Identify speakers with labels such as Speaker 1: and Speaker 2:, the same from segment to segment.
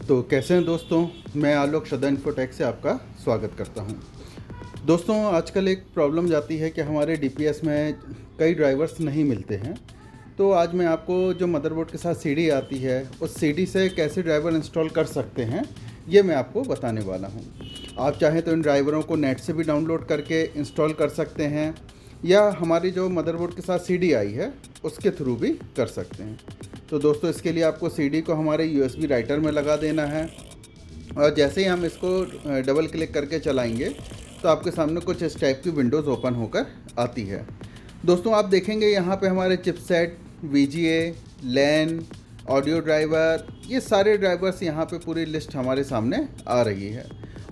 Speaker 1: तो कैसे हैं दोस्तों, मैं आलोक श्रद्धा इन्फोटेक से आपका स्वागत करता हूं। दोस्तों, आजकल एक प्रॉब्लम जाती है कि हमारे डीपीएस में कई ड्राइवर्स नहीं मिलते हैं। तो आज मैं आपको जो मदरबोर्ड के साथ सीडी आती है, उस सीडी से कैसे ड्राइवर इंस्टॉल कर सकते हैं, ये मैं आपको बताने वाला हूं। आप चाहें तो इन ड्राइवरों को नेट से भी डाउनलोड करके इंस्टॉल कर सकते हैं, या हमारी जो मदरबोर्ड के साथ सीडी आई है उसके थ्रू भी कर सकते हैं। तो दोस्तों, इसके लिए आपको सीडी को हमारे यूएसबी राइटर में लगा देना है, और जैसे ही हम इसको डबल क्लिक करके चलाएंगे तो आपके सामने कुछ इस टाइप की विंडोज़ ओपन होकर आती है। दोस्तों, आप देखेंगे यहाँ पे हमारे चिपसेट, वीजीए, लैन, ऑडियो ड्राइवर, ये सारे ड्राइवर्स यहाँ पे पूरी लिस्ट हमारे सामने आ रही है,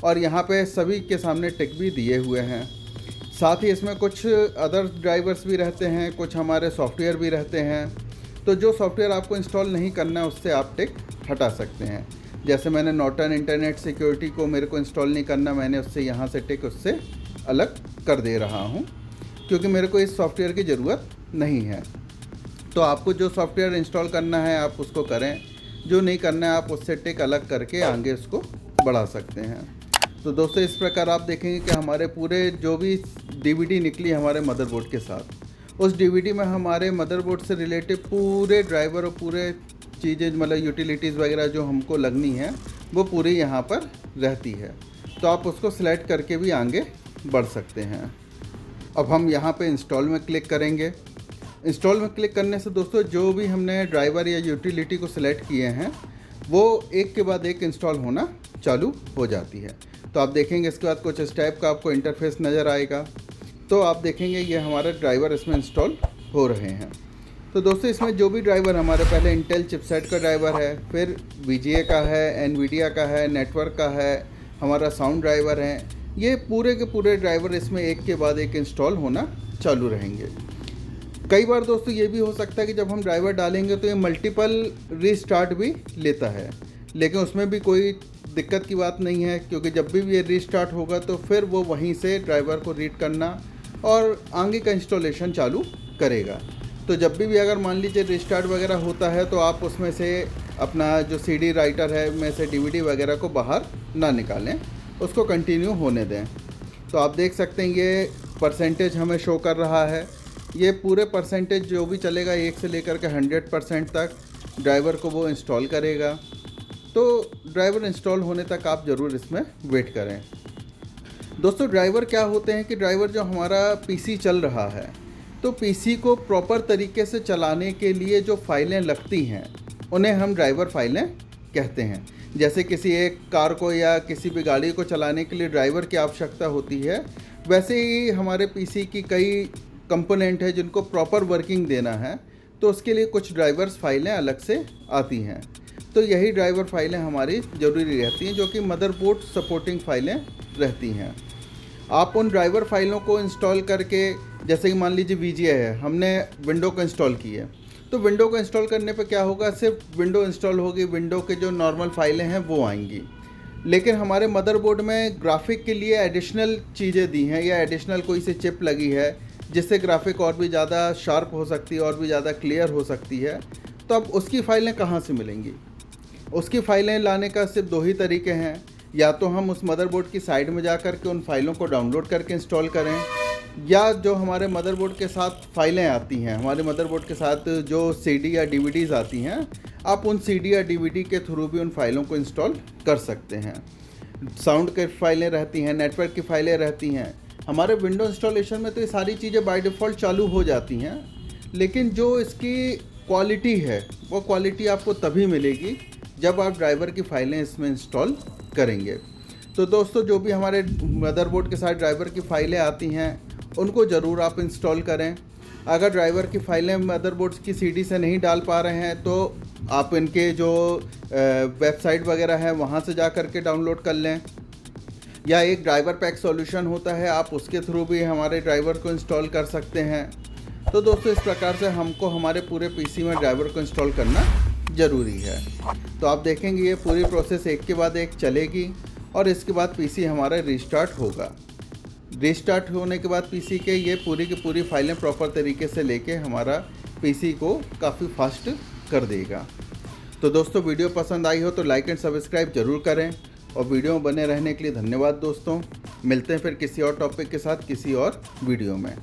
Speaker 1: और यहाँ पे सभी के सामने टिक भी दिए हुए हैं। साथ ही इसमें कुछ अदर ड्राइवर्स भी रहते हैं, कुछ हमारे सॉफ्टवेयर भी रहते हैं। तो जो सॉफ्टवेयर आपको इंस्टॉल नहीं करना है उससे आप टिक हटा सकते हैं। जैसे मैंने नॉर्टन इंटरनेट सिक्योरिटी को मेरे को इंस्टॉल नहीं करना, मैंने उससे यहाँ से टिक उससे अलग कर दे रहा हूँ, क्योंकि मेरे को इस सॉफ्टवेयर की ज़रूरत नहीं है। तो आपको जो सॉफ्टवेयर इंस्टॉल करना है आप उसको करें, जो नहीं करना है आप उससे टिक अलग करके आगे उसको बढ़ा सकते हैं। तो दोस्तों, इस प्रकार आप देखेंगे कि हमारे पूरे जो भी डीवीडी निकली हमारे मदरबोर्ड के साथ, उस डीवीडी में हमारे मदरबोर्ड से रिलेटेड पूरे ड्राइवर और पूरे चीज़ें, मतलब यूटिलिटीज़ वगैरह जो हमको लगनी है वो पूरी यहाँ पर रहती है। तो आप उसको सिलेक्ट करके भी आगे बढ़ सकते हैं। अब हम यहाँ पे इंस्टॉल में क्लिक करेंगे। इंस्टॉल में क्लिक करने से दोस्तों, जो भी हमने ड्राइवर या यूटिलिटी को सिलेक्ट किए हैं वो एक के बाद एक इंस्टॉल होना चालू हो जाती है। तो आप देखेंगे इसके बाद कुछ इस टाइप का आपको इंटरफेस नज़र आएगा। तो आप देखेंगे ये हमारे ड्राइवर इसमें इंस्टॉल हो रहे हैं। तो दोस्तों, इसमें जो भी ड्राइवर हमारे पहले इंटेल चिपसेट का ड्राइवर है, फिर वीजीए का है, एनवीडिया का है, नेटवर्क का है, हमारा साउंड ड्राइवर है, ये पूरे के पूरे ड्राइवर इसमें एक के बाद एक इंस्टॉल होना चालू रहेंगे। कई बार दोस्तों ये भी हो सकता है कि जब हम ड्राइवर डालेंगे तो ये मल्टीपल रीस्टार्ट भी लेता है, लेकिन उसमें भी कोई दिक्कत की बात नहीं है, क्योंकि जब भी ये रीस्टार्ट होगा तो फिर वो वहीं से ड्राइवर को रीड करना और आगे का इंस्टॉलेशन चालू करेगा। तो जब भी अगर मान लीजिए रिस्टार्ट वगैरह होता है तो आप उसमें से अपना जो सीडी राइटर है में से डीवीडी वगैरह को बाहर ना निकालें, उसको कंटिन्यू होने दें। तो आप देख सकते हैं ये परसेंटेज हमें शो कर रहा है। ये पूरे परसेंटेज जो भी चलेगा 1 से लेकर के 100% तक ड्राइवर को वो इंस्टॉल करेगा। तो ड्राइवर इंस्टॉल होने तक आप ज़रूर इसमें वेट करें। दोस्तों, ड्राइवर क्या होते हैं कि ड्राइवर जो हमारा पीसी चल रहा है, तो पीसी को प्रॉपर तरीके से चलाने के लिए जो फाइलें लगती हैं उन्हें हम ड्राइवर फाइलें कहते हैं। जैसे किसी एक कार को या किसी भी गाड़ी को चलाने के लिए ड्राइवर की आवश्यकता होती है, वैसे ही हमारे पीसी की कई कंपोनेंट है जिनको प्रॉपर वर्किंग देना है, तो उसके लिए कुछ ड्राइवर्स फाइलें अलग से आती हैं। तो यही ड्राइवर फाइलें हमारी ज़रूरी रहती हैं, जो कि मदरबोर्ड सपोर्टिंग फाइलें रहती हैं। आप उन ड्राइवर फाइलों को इंस्टॉल करके, जैसे कि मान लीजिए वीजीए है, हमने विंडो को इंस्टॉल की है, तो विंडो को इंस्टॉल करने पे क्या होगा, सिर्फ विंडो इंस्टॉल होगी, विंडो के जो नॉर्मल फाइलें हैं वो आएंगी। लेकिन हमारे मदरबोर्ड में ग्राफिक के लिए एडिशनल चीज़ें दी हैं, या एडिशनल कोई सी चिप लगी है जिससे ग्राफिक और भी ज़्यादा शार्प हो सकती है, और भी ज़्यादा क्लियर हो सकती है। तो अब उसकी फ़ाइलें कहाँ से मिलेंगी? उसकी फ़ाइलें लाने का सिर्फ 2 ही तरीके हैं। या तो हम उस मदरबोर्ड की साइड में जा कर के उन फाइलों को डाउनलोड करके इंस्टॉल करें, या जो हमारे मदरबोर्ड के साथ फाइलें आती हैं, हमारे मदरबोर्ड के साथ जो सीडी या डीवीडीज़ आती हैं, आप उन सीडी या डीवीडी के थ्रू भी उन फाइलों को इंस्टॉल कर सकते हैं। साउंड की फ़ाइलें रहती हैं, नेटवर्क की फ़ाइलें रहती हैं। हमारे विंडो इंस्टॉलेशन में तो ये सारी चीज़ें बाय डिफ़ॉल्ट चालू हो जाती हैं, लेकिन जो इसकी क्वालिटी है वो क्वालिटी आपको तभी मिलेगी जब आप ड्राइवर की फ़ाइलें इसमें इंस्टॉल करेंगे। तो दोस्तों, जो भी हमारे मदरबोर्ड के साथ ड्राइवर की फ़ाइलें आती हैं उनको ज़रूर आप इंस्टॉल करें। अगर ड्राइवर की फ़ाइलें मदरबोर्ड की सीडी से नहीं डाल पा रहे हैं तो आप इनके जो वेबसाइट वगैरह है वहाँ से जा कर के डाउनलोड कर लें, या एक ड्राइवर पैक सॉल्यूशन होता है, आप उसके थ्रू भी हमारे ड्राइवर को इंस्टॉल कर सकते हैं। तो दोस्तों, इस प्रकार से हमको हमारे पूरे पीसी में ड्राइवर को इंस्टॉल करना ज़रूरी है। तो आप देखेंगे ये पूरी प्रोसेस एक के बाद एक चलेगी, और इसके बाद पीसी हमारा रीस्टार्ट होगा। रीस्टार्ट होने के बाद पीसी के ये पूरी की पूरी फाइलें प्रॉपर तरीके से लेके हमारा पीसी को काफ़ी फास्ट कर देगा। तो दोस्तों वीडियो पसंद आई हो तो लाइक एंड सब्सक्राइब जरूर करें, और वीडियो में बने रहने के लिए धन्यवाद दोस्तों। मिलते हैं फिर किसी और टॉपिक के साथ किसी और वीडियो में।